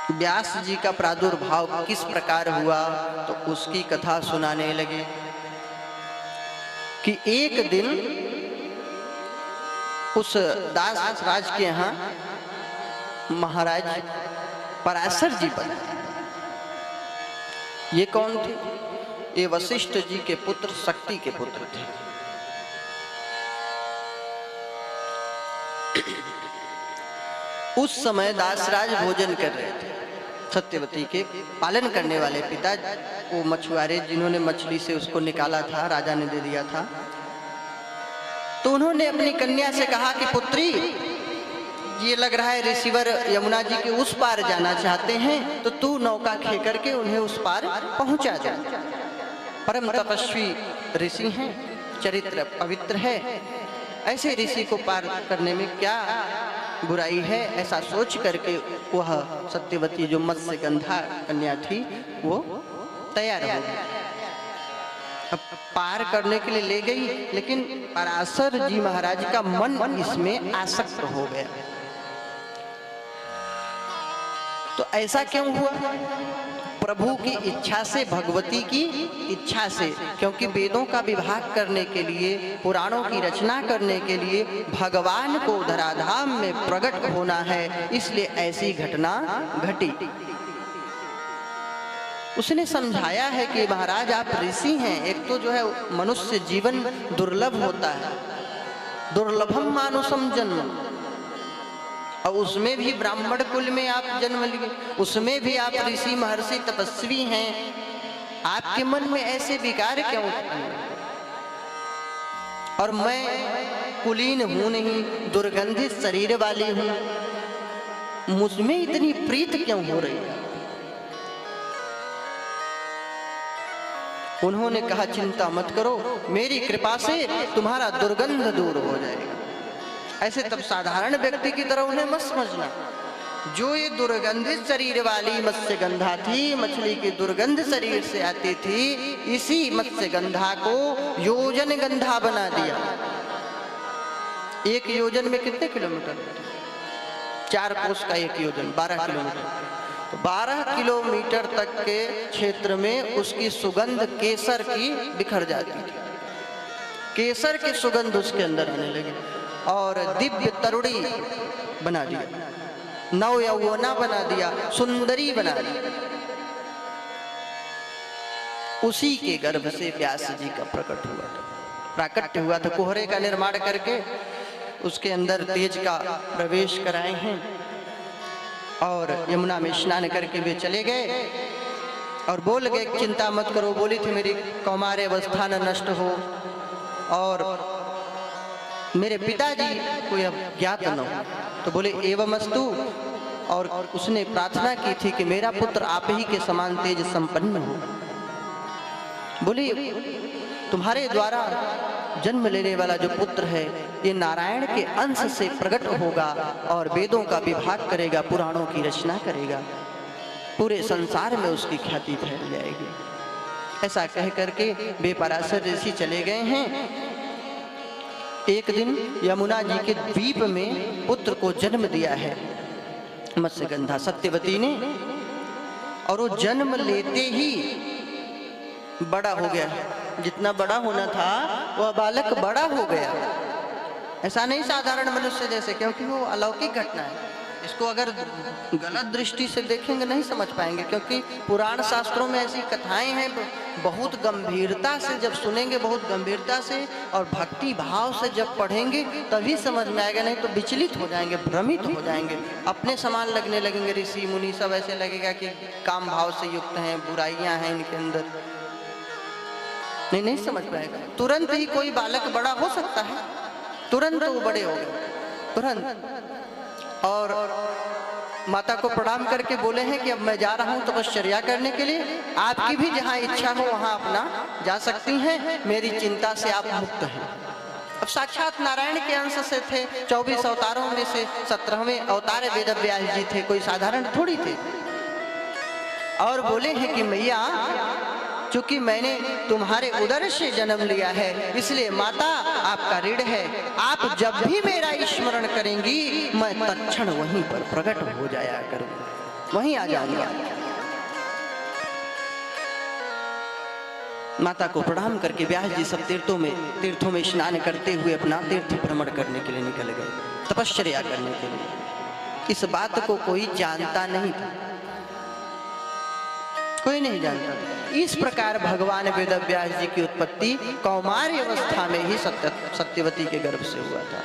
व्यास जी का प्रादुर्भाव किस प्रकार हुआ तो उसकी कथा सुनाने लगे कि एक दिन उस दास राज के यहाँ महाराज पराशर जी पर, ये कौन थे? ये वशिष्ठ जी के पुत्र शक्ति के पुत्र थे। उस समय दासराज भोजन कर रहे थे। सत्यवती के पालन करने वाले पिता, वो मछुआरे जिन्होंने मछली से उसको निकाला था, राजा ने दे दिया था, तो उन्होंने अपनी कन्या से कहा कि पुत्री, ये लग रहा है ऋषिवर यमुना जी के उस पार जाना चाहते हैं, तो तू नौका खे करके उन्हें उस पार पहुंचा जा। परम तपस्वी ऋषि हैं, चरित्र पवित्र है, ऐसे ऋषि को पार करने में क्या बुराई है, ऐसा सोच करके वह सत्यवती जो मत्स्य गंधा कन्या थी वो तैयार हो गई। अब पार करने के लिए ले गई, लेकिन पराशर जी महाराज का मन इसमें आसक्त हो गया। तो ऐसा क्यों हुआ? प्रभु की इच्छा से, भगवती की इच्छा से, क्योंकि वेदों का विभाग करने के लिए, पुराणों की रचना करने के लिए भगवान को धराधाम में प्रकट होना है, इसलिए ऐसी घटना घटी। उसने समझाया है कि महाराज आप ऋषि हैं, एक तो जो है मनुष्य जीवन दुर्लभ होता है, दुर्लभम मानुषम जन्म, और उसमें भी ब्राह्मण कुल में आप जन्म लिए, उसमें भी आप ऋषि महर्षि तपस्वी हैं, आपके मन में ऐसे विकार क्यों उत्पन्न? और मैं कुलीन हूं नहीं, दुर्गंधित शरीर वाली हूं, मुझमें इतनी प्रीत क्यों हो रही है? उन्होंने कहा चिंता मत करो, मेरी कृपा से तुम्हारा दुर्गंध दूर हो जाएगा। ऐसे तब साधारण व्यक्ति की तरह उन्हें मत समझना। जो ये दुर्गंधित शरीर वाली मत्स्य गंधा थी, मछली की दुर्गंध शरीर से आती थी, इसी मत्स्य गंधा को योजन गंधा बना दिया। एक योजन में कितने किलोमीटर? 4 कोस का एक योजन, 12 किलोमीटर। तो 12 किलोमीटर तक के क्षेत्र में उसकी सुगंध केसर की बिखर जाती थी। केसर की सुगंध उसके अंदर आने लगी और दिव्य तरुणी बना दिया, नव यौवना बना दिया, सुंदरी बना दिया। उसी के गर्भ से व्यास जी का प्राकट्य हुआ था। कोहरे का निर्माण करके उसके अंदर तेज का प्रवेश कराए हैं और यमुना में स्नान करके वे चले गए और बोल गए चिंता मत करो। बोली थी मेरी कौमार्य अवस्था न नष्ट हो और मेरे पिताजी को अब ज्ञात न हो। तो बोले एवमस्तु, और उसने प्रार्थना की थी कि मेरा पुत्र आप ही के समान तेज संपन्न हो। बोली तुम्हारे द्वारा जन्म लेने वाला जो पुत्र है ये नारायण के अंश से प्रकट होगा और वेदों का विभाग करेगा, पुराणों की रचना करेगा, पूरे संसार में उसकी ख्याति फैल जाएगी। ऐसा कह करके वे पराशर ऋषि चले गए हैं। एक दिन यमुना जी के द्वीप में पुत्र को जन्म दिया है मत्स्यगंधा सत्यवती ने, और वो जन्म लेते ही बड़ा हो गया। जितना बड़ा होना था वह बालक बड़ा हो गया। ऐसा नहीं साधारण मनुष्य जैसे, क्योंकि वो अलौकिक घटना है। इसको अगर गलत दृष्टि से देखेंगे नहीं समझ पाएंगे, क्योंकि पुराण शास्त्रों में ऐसी कथाएं हैं, बहुत गंभीरता से जब सुनेंगे, बहुत गंभीरता से और भक्ति भाव से जब पढ़ेंगे तभी समझ में आएगा, नहीं तो विचलित हो जाएंगे, भ्रमित हो जाएंगे, अपने समान लगने लगेंगे। ऋषि मुनि सब ऐसे लगेगा कि काम भाव से युक्त हैं, बुराइयां हैं इनके अंदर, नहीं समझ पाएगा। तुरंत ही कोई बालक बड़ा हो सकता है, तुरंत वो बड़े हो गए, तुरंत। और माता को प्रणाम करके बोले हैं कि अब मैं जा रहा हूं तपश्चर्या करने के लिए, आपकी भी जहां इच्छा हो वहां अपना जा सकती हैं, मेरी चिंता से आप मुक्त हैं। अब साक्षात नारायण के अंश से थे, 24 अवतारों में से 17वें अवतार वेदव्यास जी थे, कोई साधारण थोड़ी थे। और बोले हैं कि मैया चूंकि मैंने तुम्हारे उदर से जन्म लिया है, इसलिए माता आपका ऋण है, आप जब भी मेरा स्मरण करेंगी मैं तत्क्षण वहीं पर प्रकट हो जाया करूंगा। वहीं आ जाऊंगा। माता को प्रणाम करके व्यास जी सब तीर्थों में स्नान करते हुए अपना तीर्थ भ्रमण करने के लिए निकल गए, तपश्चर्या करने के लिए। इस बात को कोई जानता नहीं था, कोई नहीं जानता था। इस प्रकार भगवान वेदव्यास जी की उत्पत्ति कौमार्य अवस्था में ही सत्यवती के गर्भ से हुआ था।